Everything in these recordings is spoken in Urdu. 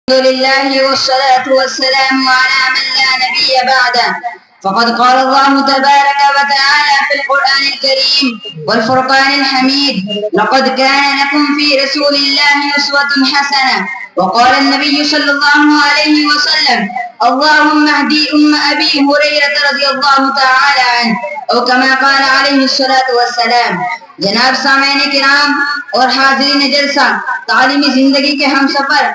الحمد لله والصلاة والسلام على من لا نبي بعده. فقد قال الله تبارك وتعالى في القرآن الكريم والفرقان الحميد: لقد كان لكم في رسول الله أسوة حسنة. وقال النبي صلى الله عليه وسلم: اللهم اهدي أبي هريرة رضي الله تعالى عنه، أو كما قال عليه الصلاة والسلام. جناب سامعین کرام اور حاضرین جلسہ، تعلیمی زندگی کے ہم سفر،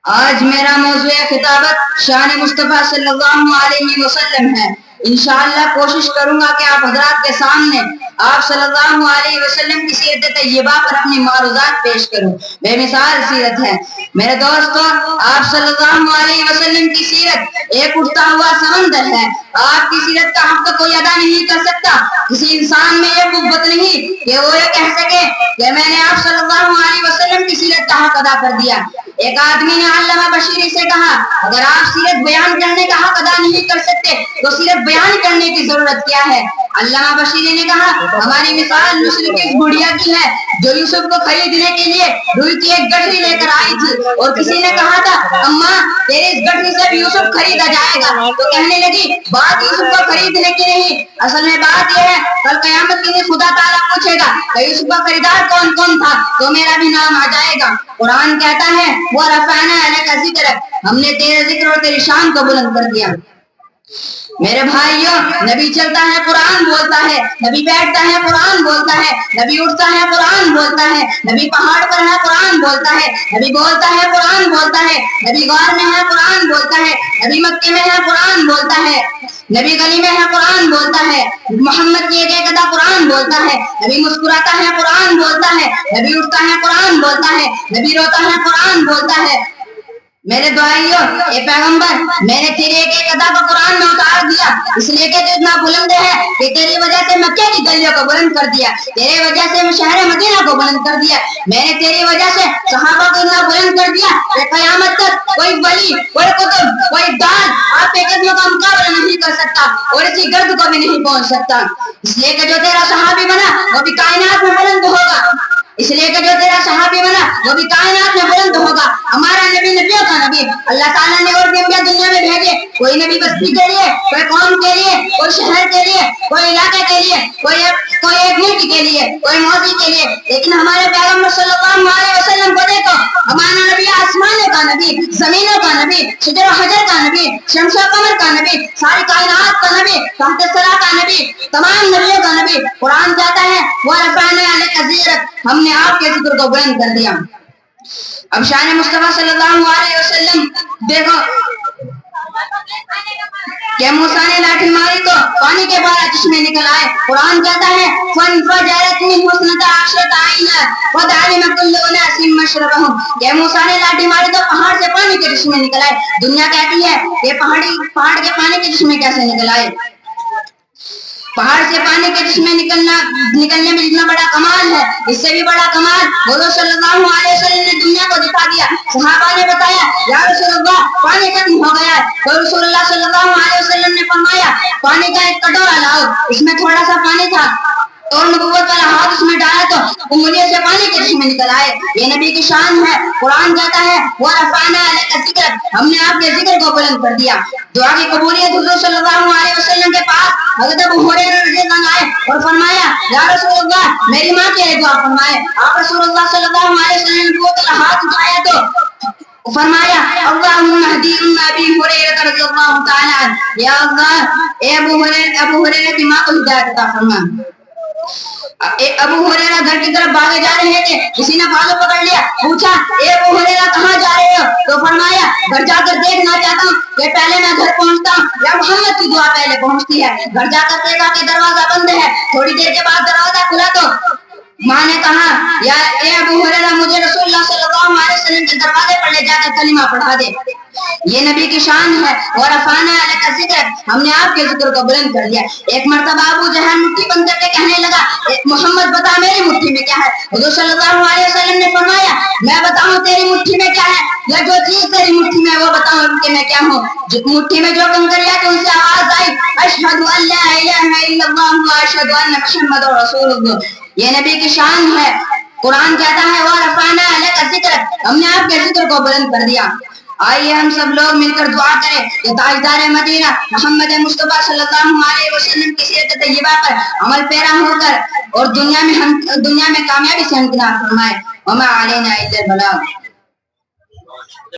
آج میرا موضوع خطابت شان مصطفیٰ صلی اللہ علیہ وسلم ہے. انشاءاللہ کوشش کروں گا کہ آپ حضرات کے سامنے آپ صلی اللہ علیہ وسلم کی سیرت طیبہ پر اپنی معروضات پیش کروں. بے مثال سیرت ہے میرے دوستو. آپ صلی اللہ علیہ وسلم کی سیرت ایک اٹھتا ہوا سمندر ہے. آپ کی سیرت کا حق تو کوئی ادا نہیں کر سکتا. کسی انسان میں یہ قوت نہیں کہ وہ یہ کہہ سکے کہ میں نے آپ صلی اللہ علیہ وسلم کی سیرت کا حق ادا کر دیا. ایک آدمی نے علامہ بشیری سے کہا: اگر آپ سیرت بیان کرنے کا حق ادا نہیں کر سکتے تو سیرت بیان کرنے کی ضرورت کیا ہے؟ علامہ بشیری نے کہا: ہماری مثال مصر کی اس بڑھیا کی ہے جو یوسف کو خریدنے کے لیے روئی کی ایک گٹھری لے کر آئی تھی، اور کسی نے کہا تھا: اماں تیرے اس گٹھری سے بھی یوسف خریدا جائے گا. تو کہنے لگی: بات یوسف کو خریدنے کی نہیں، اصل میں بات یہ ہے کل قیامت کے دن خدا تعالیٰ پوچھے گا کہ یوسف کا خریدار کون کون تھا، تو میرا بھی نام آ جائے گا. قرآن کہتا ہے: وَرَفَعْنَا لَكَ ذِكْرَكَ، ہم نے تیرے ذکر اور تیری شان کو بلند کر دیا. میرے بھائیوں، نبی چلتا ہے قرآن بولتا ہے، نبی بیٹھتا ہے قرآن بولتا ہے، نبی اٹھتا ہے قرآن بولتا ہے، نبی پہاڑ پر ہے قرآن بولتا ہے، نبی بولتا ہے قرآن بولتا ہے، نبی غار میں ہے قرآن بولتا ہے، نبی مکے میں ہے قرآن بولتا ہے، نبی گلی میں ہے قرآن بولتا ہے، محمد کی ایک ایک ادا قرآن بولتا ہے، نبی مسکراتا ہے قرآن بولتا ہے، نبی اٹھتا ہے قرآن بولتا ہے، نبی روتا ہے قرآن بولتا ہے. میرے دعائیوں، اے پیغمبر، میں نے تیرے ایک ایک ادا کو قرآن میں اتار دیا، اس لیے کہ تو اتنا بلند ہے کہ تیری وجہ سے مکے کی گلیوں کو بلند کر دیا، تیرے وجہ سے میں شہر مدینہ کو بلند کر دیا، میں نے تیری وجہ سے صحابہ کو اتنا بلند کر دیا کہ قیامت تک کوئی ولی، کوئی قطب، کوئی دان آپ کے قدموں کا مقابلہ نہیں کر سکتا اور اسی گرد کو بھی نہیں پہنچ سکتا. اس لیے کہ جو تیرا صحابی بنا وہ بھی کائنات میں بلند ہوگا، اس لیے کہ جو تیرا صحابی بنا وہ بھی کائنات میں بلند ہوگا. ہمارا نبی نبیوں کا نبی، اللہ تعالیٰ نے اور بھی انبیاء دنیا میں بھیجے، کوئی نبی بستی کے لیے، کوئی قوم کے لیے، کوئی شہر کے لیے، کوئی علاقے کے لیے، کوئی ایک ملک کے لیے، کوئی موضوع کے لیے، لیکن ہمارے پیغمبر صلی اللہ علیہ وسلم کو دیکھو. ہمارا نبی آسمانوں کا نبی، زمینوں کا نبی، شجر و حجر کا نبی، شمس و قمر کا نبی، ساری کائنات کا نبی، تحت الثری کا نبی، تمام نبیوں کا نبی. قرآن کہتا ہے: وَرَفَعْنَا لَكَ ذِكْرَكَ، ہم نے آپ کے ذکر کو بلند کر دیا. اب شان مصطفیٰ صلی اللہ علیہ وسلم دیکھو کہ موسیٰ نے لاٹھی ماری تو پانی کے 12 چشمے نکل آئے. قرآن کہتا ہے: فَانْفَجَرَتْ مِنْهُ اثْنَتَا عَشْرَةَ عَيْنًا قَدْ عَلِمَ كُلُّ أُنَاسٍ مَّشْرَبَهُمْ. کہ موسیٰ نے لاٹھی ماری تو پہاڑ سے پانی کے چشمے نکل آئے. دنیا کہتی ہے کہ پہاڑ کے پانی کے چشمے کیسے نکل آئے؟ پہاڑ سے پانی کے چشمے نکلنے میں جتنا بڑا کمال ہے، اس سے بھی بڑا کمال حضور صلی اللہ علیہ وسلم نے دنیا کو دکھا دیا. صحابہ نے بتایا: یا رسول اللہ پانی ختم ہو گیا ہے. تو رسول اللہ صلی اللہ علیہ وسلم نے فرمایا: پانی کا ایک کٹورا لاؤ. اس میں تھوڑا سا پانی تھا اور نبوت والا ہاتھ اس میں ڈالا تو انگلیوں سے پانی کے چشمے نکل آئے. یہ نبی کی شان ہے. قرآن کہتا ہے: وَرَفَعْنَا لَكَ ذِكْرَكَ، ہم نے آپ کے ذکر کو بلند کر دیا. دعا کی قبولیت حضور صلی اللہ علیہ وسلم کے پاس حضرت ابو ہریرہ رضی اللہ عنہ آئے اور فرمایا: یا رسول اللہ میری ماں کے لیے دعا فرمائے. آپ رسول اللہ صلی اللہ علیہ وسلم نے ہاتھ اٹھایا تو فرمایا: اللہم اہدی ابی ہریرہ رضی اللہ تعالی عنہ، یا اللہ اے ابو ہریرہ کی ماں کو ہدایت عطا فرما. ابو ہریرہ گھر کی طرف بھاگے جا رہے تھے، کسی نے بازو پکڑ لیا، پوچھا: اے ابو ہریرہ کہاں جا رہے ہو؟ تو فرمایا: گھر جا کر دیکھنا چاہتا ہوں کہ پہلے میں گھر پہنچتا ہوں یا محمد کی دعا پہلے پہنچتی ہے. گھر جا کر دیکھا کہ دروازہ بند ہے. تھوڑی دیر کے بعد دروازہ کھلا تو ماں نے کہا: یا اے ابو ہریرہ مجھے رسول اللہ صلی اللہ علیہ وسلم کے دروازے پر لے جا کر کلمہ پڑھا دے. یہ نبی کی شان ہے. وَرَفَعْنَا لَكَ ذِكْرَكَ، ہم نے آپ کے ذکر کو بلند کر دیا. ایک مرتبہ ابو جہل مٹھی بند کر کے کہنے لگا: محمد بتا میری مٹھی میں کیا ہے؟ حضور صلی اللہ علیہ وسلم نے فرمایا: میں بتاؤں تیری مٹھی میں کیا ہے، یا جو چیز تیری مٹھی میں وہ بتاؤں کہ میں کیا ہوں؟ مٹھی میں جو کنکریاں تو ان سے آواز آئی: اشہد ان لا الہ الا اللہ واشہد ان محمد رسول اللہ. یہ نبی کی شان ہے. قرآن کہتا ہے: وَرَفَعْنَا لَكَ ذِكْرَكَ، ہم نے آپ کے ذکر کو بلند کر دیا. آئیے ہم سب لوگ مل کر دعا کریں کہ تاجدار مدینہ محمد مصطفیٰ صلی اللہ علیہ وسلم کی سیرت طیبہ پر عمل پیرا ہو کر اور دنیا میں کامیابی سے ہمکنار فرمائے. وما علینا الا البلاغ.